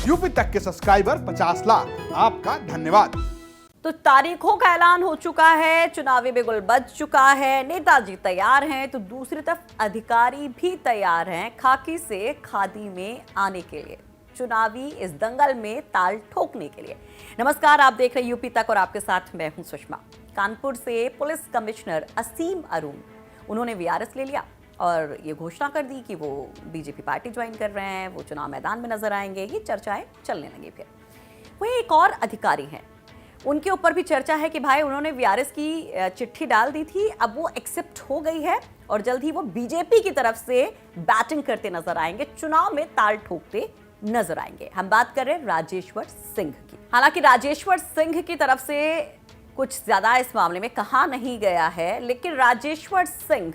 UP तक के subscriber 50 lakh, आपका धन्यवाद। तो तारीखों का ऐलान हो चुका है, चुनावी बिगुल बज चुका है, नेताजी तैयार हैं, तो दूसरी तरफ अधिकारी भी तैयार हैं खाकी से खादी में आने के लिए, चुनावी इस दंगल में ताल ठोकने के लिए। नमस्कार, आप देख रहे हैं यूपी तक और आपके साथ मैं हूं सुषमा। कानपुर से पुलिस कमिश्नर असीम अरुण, उन्होंने वीआरएस ले लिया और ये घोषणा कर दी कि वो बीजेपी पार्टी ज्वाइन कर रहे हैं, वो चुनाव मैदान में नजर आएंगे। ये चर्चाएं चलने लगी। फिर वहीं एक और अधिकारी हैं, उनके ऊपर भी चर्चा है कि भाई उन्होंने वीआरएस की चिट्ठी डाल दी थी, अब वो एक्सेप्ट हो गई है और जल्द ही वो बीजेपी की तरफ से बैटिंग करते नजर आएंगे, चुनाव में ताल ठोकते नजर आएंगे। हम बात कर रहे हैं राजेश्वर सिंह की। हालांकि राजेश्वर सिंह की तरफ से कुछ ज्यादा इस मामले में कहा नहीं गया है, लेकिन राजेश्वर सिंह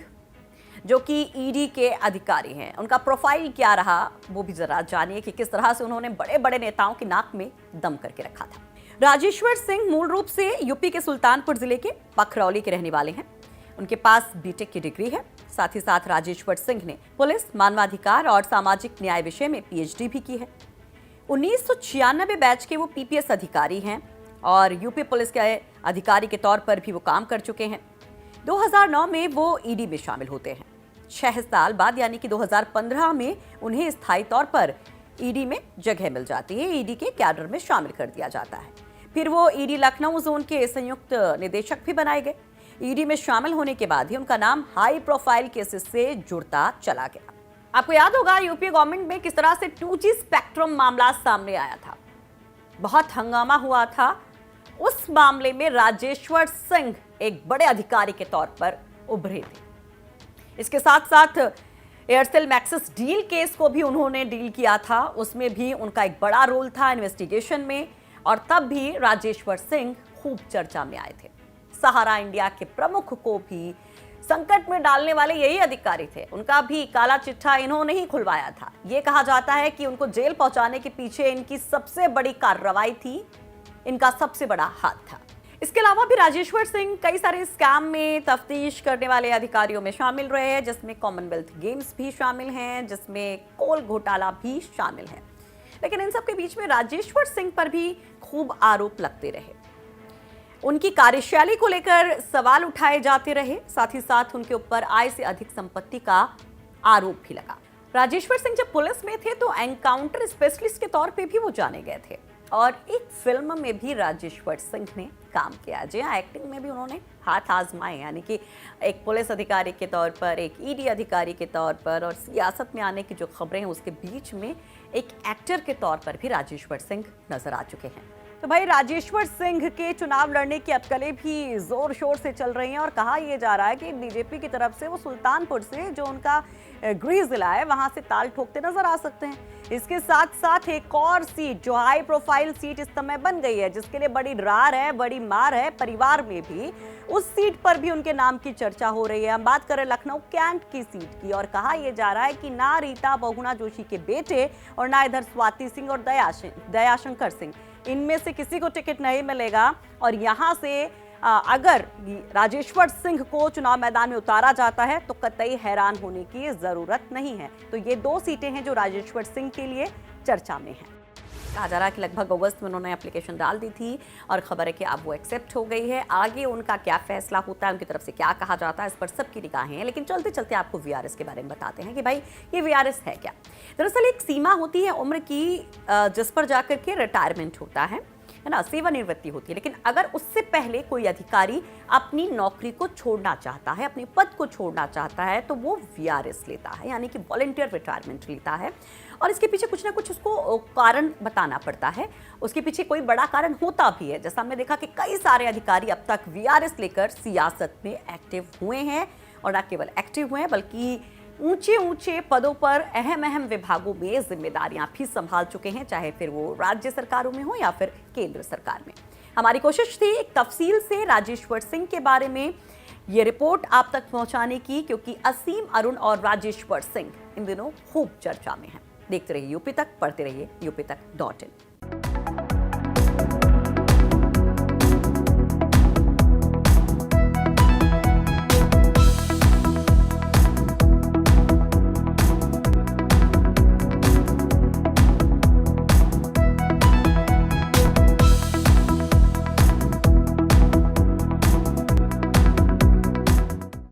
जो कि ईडी के अधिकारी हैं, उनका प्रोफाइल क्या रहा वो भी जरा जानिए कि किस तरह से उन्होंने बड़े बड़े नेताओं की नाक में दम करके रखा था। राजेश्वर सिंह मूल रूप से यूपी के सुल्तानपुर जिले के पखरौली के रहने वाले हैं। उनके पास बीटेक की डिग्री है। साथ ही साथ राजेश्वर सिंह ने पुलिस, मानवाधिकार और सामाजिक न्याय विषय में पीएचडी भी की है। 1996 बैच के वो पीपीएस अधिकारी हैं और यूपी पुलिस के अधिकारी के तौर पर भी वो काम कर चुके हैं। 2009 में वो ईडी में शामिल होते हैं। 6 साल बाद यानी कि 2015 में उन्हें स्थायी तौर पर ईडी में जगह मिल जाती है, ईडी के कैडर में शामिल कर दिया जाता है। फिर वो ईडी लखनऊ जोन के संयुक्त निदेशक भी बनाए गए। ईडी में शामिल होने के बाद ही उनका नाम हाई प्रोफाइल केसेस से जुड़ता चला गया। आपको याद होगा यूपी गवर्नमेंट में किस तरह से 2G स्पेक्ट्रम मामला सामने आया था, बहुत हंगामा हुआ था। उस मामले में राजेश्वर सिंह एक बड़े अधिकारी के तौर पर उभरे थे। इसके साथ साथ एयरसेल मैक्सिस डील केस को भी उन्होंने डील किया था, उसमें भी उनका एक बड़ा रोल था इन्वेस्टिगेशन में, और तब भी राजेश्वर सिंह खूब चर्चा में आए थे। सहारा इंडिया के प्रमुख को भी संकट में डालने वाले यही अधिकारी थे। उनका भी काला चिट्ठा इन्होंने ही खुलवाया था। यह कहा जाता है कि उनको जेल पहुंचाने के पीछे इनकी सबसे बड़ी कार्रवाई थी, इनका सबसे बड़ा हाथ था। इसके अलावा भी राजेश्वर सिंह कई सारे स्कैम में तफ्तीश करने वाले अधिकारियों में शामिल रहे हैं, जिसमें कॉमनवेल्थ गेम्स भी शामिल हैं, जिसमें कोल घोटाला भी शामिल है। लेकिन इन सब के बीच में राजेश्वर सिंह पर भी खूब आरोप लगते रहे। उनकी कार्यशैली को लेकर सवाल उठाए जाते रहे, साथ ही साथ उनके ऊपर आय से अधिक संपत्ति का आरोप भी लगा। राजेश्वर सिंह जब पुलिस में थे तो एनकाउंटर स्पेशलिस्ट के तौर पे भी वो जाने गए थे और एक फिल्म में भी राजेश्वर सिंह ने काम किया, जहाँ एक्टिंग में भी उन्होंने हाथ आजमाए, यानी कि एक पुलिस अधिकारी के तौर पर, एक ईडी अधिकारी के तौर पर और सियासत में आने की जो खबरें हैं उसके बीच में एक एक्टर के तौर पर भी राजेश्वर सिंह नजर आ चुके हैं। तो भाई राजेश्वर सिंह के चुनाव लड़ने की अटकलें भी जोर शोर से चल रही हैं और कहा यह जा रहा है कि बीजेपी की तरफ से वो सुल्तानपुर से, जो उनका गृह जिला है, वहां से ताल ठोकते नजर आ सकते हैं। इसके साथ साथ एक और सीट जो हाई प्रोफाइल सीट इस समय बन गई है, जिसके लिए बड़ी रार है, बड़ी मार है परिवार में भी, उस सीट पर भी उनके नाम की चर्चा हो रही है। हम बात करें लखनऊ कैंट की सीट की और कहा यह जा रहा है कि ना रीता बहुगुणा जोशी के बेटे और ना इधर स्वाति सिंह और दयाशंकर सिंह, इनमें से किसी को टिकट नहीं मिलेगा और यहां से अगर राजेश्वर सिंह को चुनाव मैदान में उतारा जाता है तो कतई हैरान होने की जरूरत नहीं है। तो ये 2 सीटें हैं जो राजेश्वर सिंह के लिए चर्चा में हैं। कहा जा रहा है कि लगभग अगस्त में उन्होंने एप्लीकेशन डाल दी थी और खबर है कि अब वो एक्सेप्ट हो गई है। आगे उनका क्या फैसला होता है, उनकी तरफ से क्या कहा जाता है, इस पर सबकी निगाहें हैं। लेकिन चलते चलते आपको वीआरएस के बारे में बताते हैं कि भाई ये वीआरएस है क्या। दरअसल एक सीमा होती है उम्र की, जिस पर जाकर के रिटायरमेंट होता है ना, सेवानिवृत्ति होती है। लेकिन अगर उससे पहले कोई अधिकारी अपनी नौकरी को छोड़ना चाहता है, अपने पद को छोड़ना चाहता है, तो वो वीआरएस लेता है, यानी कि वॉलंटियर रिटायरमेंट लेता है। और इसके पीछे कुछ ना कुछ उसको कारण बताना पड़ता है, उसके पीछे कोई बड़ा कारण होता भी है। जैसा हमने देखा कि कई सारे अधिकारी अब तक वीआरएस लेकर सियासत में एक्टिव हुए हैं और न केवल एक्टिव हुए हैं बल्कि ऊंचे ऊंचे पदों पर अहम विभागों में जिम्मेदारियां भी संभाल चुके हैं, चाहे फिर वो राज्य सरकारों में हो या फिर केंद्र सरकार में। हमारी कोशिश थी एक तफसील से राजेश्वर सिंह के बारे में ये रिपोर्ट आप तक पहुंचाने की, क्योंकि असीम अरुण और राजेश्वर सिंह इन दिनों खूब चर्चा में हैं। देखते रहिए यूपी तक, पढ़ते रहिए यूपी तक.in।